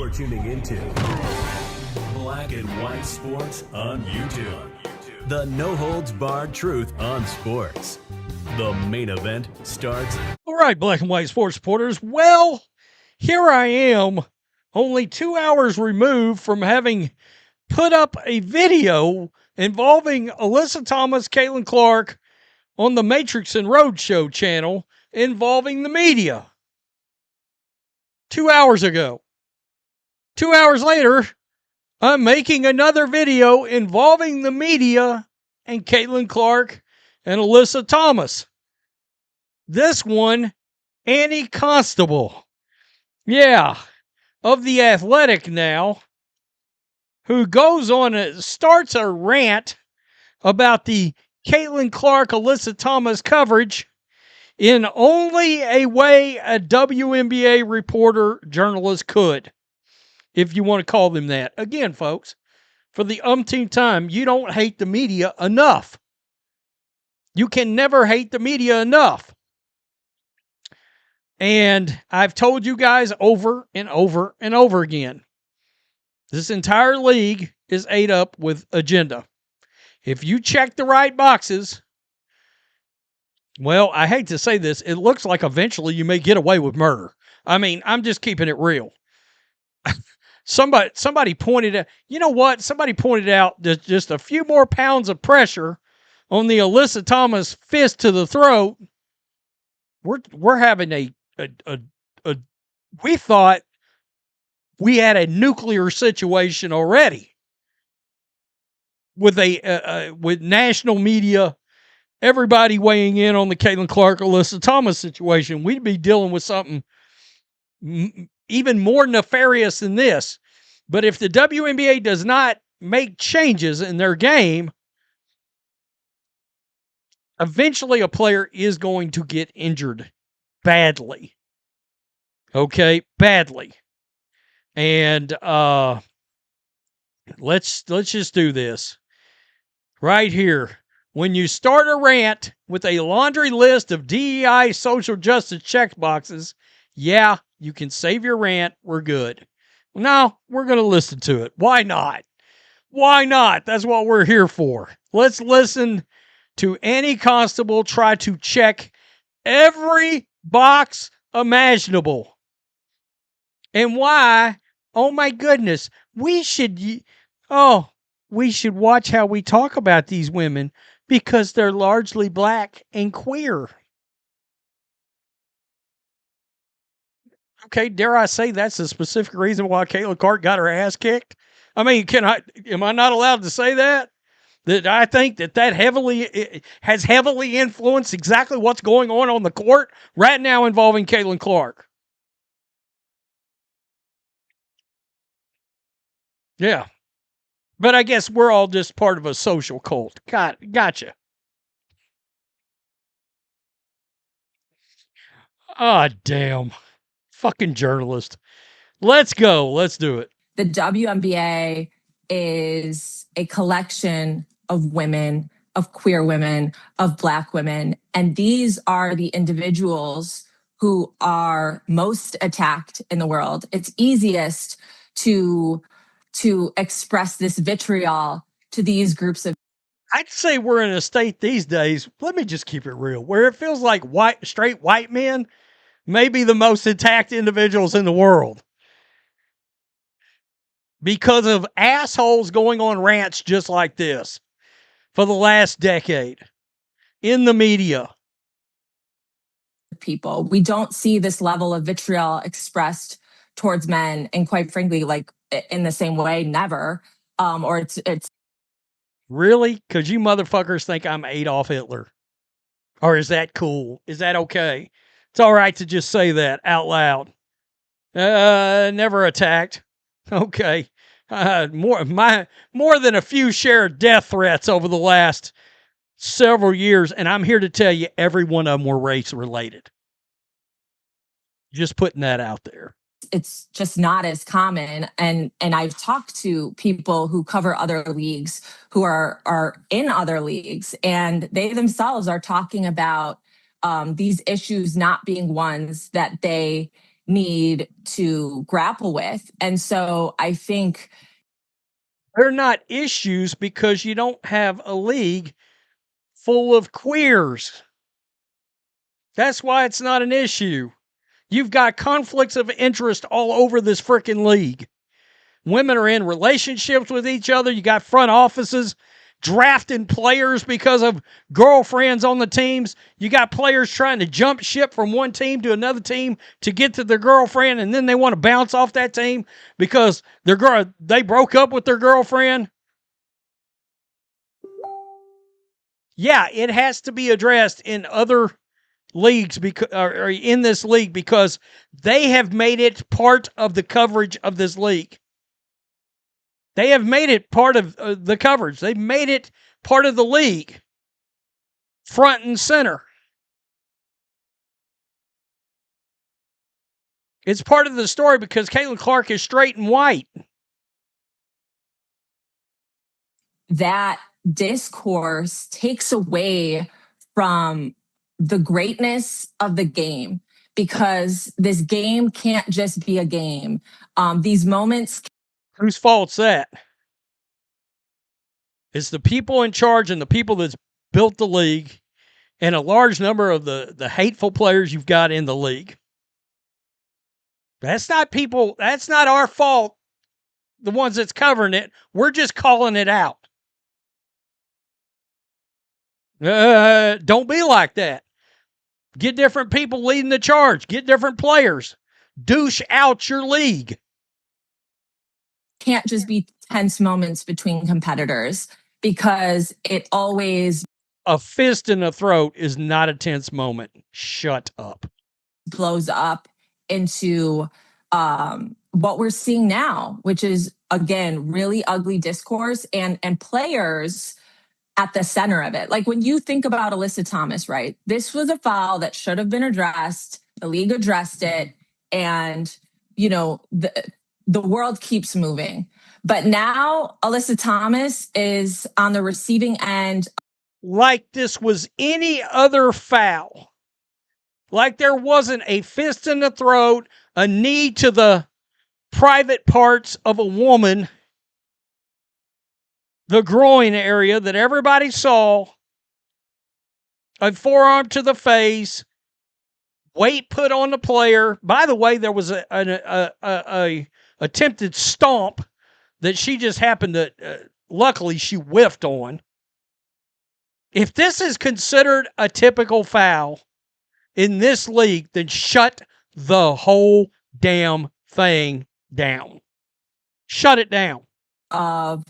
You're tuning into Black and White Sports on YouTube. The no-holds-barred truth on sports. The main event starts. All right, Black and White Sports supporters. Well, here I am, only 2 hours removed from having put up a video involving Alyssa Thomas, Caitlin Clark on the Matrix and Roadshow channel involving the media. 2 hours ago. 2 hours later, I'm making another video involving the media and Caitlin Clark and Alyssa Thomas. This one, Annie Constable. Yeah, of The Athletic now, who goes on and starts a rant about the Caitlin Clark, Alyssa Thomas coverage in only a way a WNBA reporter, journalist could, if you want to call them that. Again, folks, for the umpteenth time, you don't hate the media enough. You can never hate the media enough. And I've told you guys over and over and over again, this entire league is ate up with agenda. If you check the right boxes, well, I hate to say this, it looks like eventually you may get away with murder. I mean, I'm just keeping it real. Somebody pointed out, you know what? Somebody pointed out that just a few more pounds of pressure on the Alyssa Thomas fist to the throat. We're having we thought we had a nuclear situation already with with national media, everybody weighing in on the Caitlin Clark, Alyssa Thomas situation. We'd be dealing with something even more nefarious than this. But if the WNBA does not make changes in their game, eventually a player is going to get injured badly. Okay, badly. And let's just do this right here. When you start a rant with a laundry list of DEI social justice checkboxes, yeah, you can save your rant. We're good. No, we're going to listen to it. Why not? Why not? That's what we're here for. Let's listen to Annie Constable try to check every box imaginable. And why? Oh my goodness. We should watch how we talk about these women because they're largely black and queer. Okay, dare I say that's a specific reason why Caitlin Clark got her ass kicked? I mean, am I not allowed to say that? That I think that has heavily influenced exactly what's going on the court right now involving Caitlin Clark. Yeah. But I guess we're all just part of a social cult. Gotcha. Ah, damn. Fucking journalist. Let's go. Let's do it. The WNBA is a collection of women, of queer women, of Black women. And these are the individuals who are most attacked in the world. It's easiest to express this vitriol to these groups of. I'd say we're in a state these days, let me just keep it real, where it feels like straight white men may be the most attacked individuals in the world. Because of assholes going on rants just like this for the last decade in the media. People, we don't see this level of vitriol expressed towards men, and quite frankly, like in the same way, never. Or it's really, because you motherfuckers think I'm Adolf Hitler, or is that cool? Is that okay? It's all right to just say that out loud. Never attacked. Okay. More than a few shared death threats over the last several years, and I'm here to tell you every one of them were race related. Just putting that out there. It's just not as common, and I've talked to people who cover other leagues who are in other leagues, and they themselves are talking about these issues not being ones that they need to grapple with. And so I think they're not issues because you don't have a league full of queers. That's why it's not an issue. You've got conflicts of interest all over this freaking league. Women are in relationships with each other. You got front offices drafting players because of girlfriends on the teams. You got players trying to jump ship from one team to another team to get to their girlfriend, and then they want to bounce off that team because they broke up with their girlfriend. Yeah, it has to be addressed in other leagues or in this league because they have made it part of the coverage of this league. They have made it part of the coverage. They've made it part of the league, front and center. It's part of the story because Caitlin Clark is straight and white. That discourse takes away from the greatness of the game because this game can't just be a game. These moments. Whose fault's that? It's the people in charge and the people that's built the league and a large number of the hateful players you've got in the league. That's not our fault, the ones that's covering it. We're just calling it out. Don't be like that. Get different people leading the charge. Get different players. Douche out your league. Can't just be tense moments between competitors because it always. A fist in the throat is not a tense moment. Shut up. Blows up into what we're seeing now, which is, again, really ugly discourse and players at the center of it. Like when you think about Alyssa Thomas, right? This was a foul that should have been addressed. The league addressed it. And, the world keeps moving. But now Alyssa Thomas is on the receiving end. Like this was any other foul. Like there wasn't a fist in the throat, a knee to the private parts of a woman, the groin area that everybody saw, a forearm to the face, weight put on the player. By the way, there was a attempted stomp that she just happened to, luckily she whiffed on. If this is considered a typical foul in this league, then shut the whole damn thing down. Shut it down. Of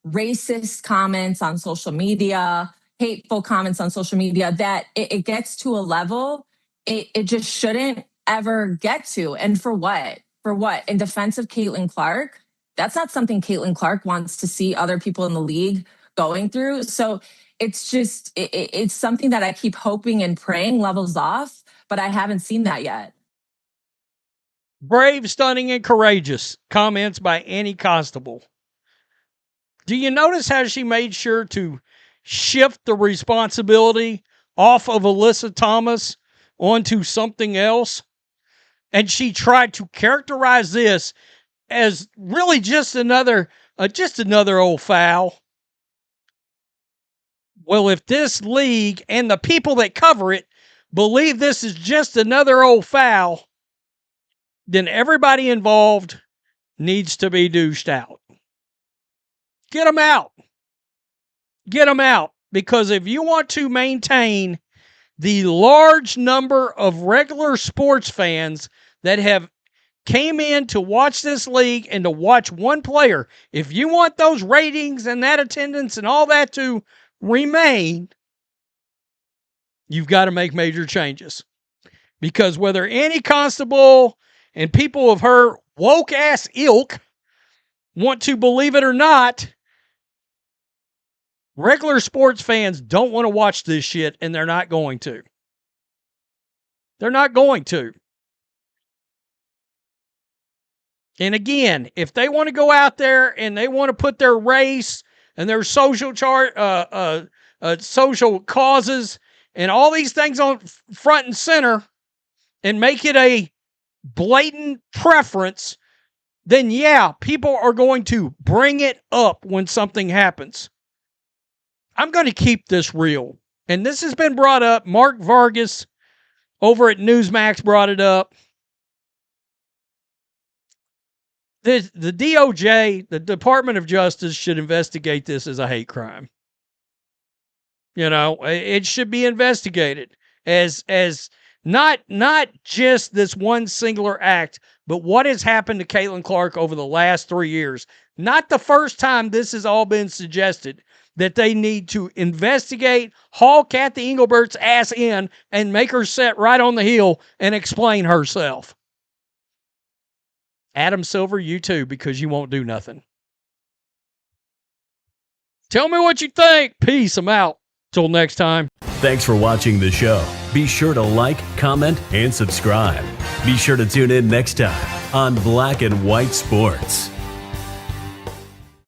racist comments on social media, hateful comments on social media, that it gets to a level it just shouldn't ever get to. And for what? For what? In defense of Caitlin Clark, that's not something Caitlin Clark wants to see other people in the league going through. So it's just, it's something that I keep hoping and praying levels off, but I haven't seen that yet. Brave, stunning, and courageous comments by Annie Constable. Do you notice how she made sure to shift the responsibility off of Alyssa Thomas onto something else? And she tried to characterize this as really just another old foul. Well, if this league and the people that cover it believe this is just another old foul, then everybody involved needs to be douched out. Get them out. Get them out. Because if you want to maintain the large number of regular sports fans that have came in to watch this league and to watch one player, if you want those ratings and that attendance and all that to remain, you've got to make major changes. Because whether Annie Constable and people of her woke-ass ilk want to believe it or not, regular sports fans don't want to watch this shit, and they're not going to. They're not going to. And again, if they want to go out there and they want to put their race and their social social causes and all these things on front and center and make it a blatant preference, then yeah, people are going to bring it up when something happens. I'm going to keep this real. And this has been brought up. Mark Vargas over at Newsmax brought it up. The DOJ, the Department of Justice, should investigate this as a hate crime. You know, it should be investigated as not just this one singular act, but what has happened to Caitlin Clark over the last 3 years. Not the first time this has all been suggested, that they need to investigate, haul Kathy Engelbert's ass in, and make her sit right on the hill and explain herself. Adam Silver, you too, because you won't do nothing. Tell me what you think. Peace. I'm out. Till next time. Thanks for watching the show. Be sure to like, comment, and subscribe. Be sure to tune in next time on Black and White Sports.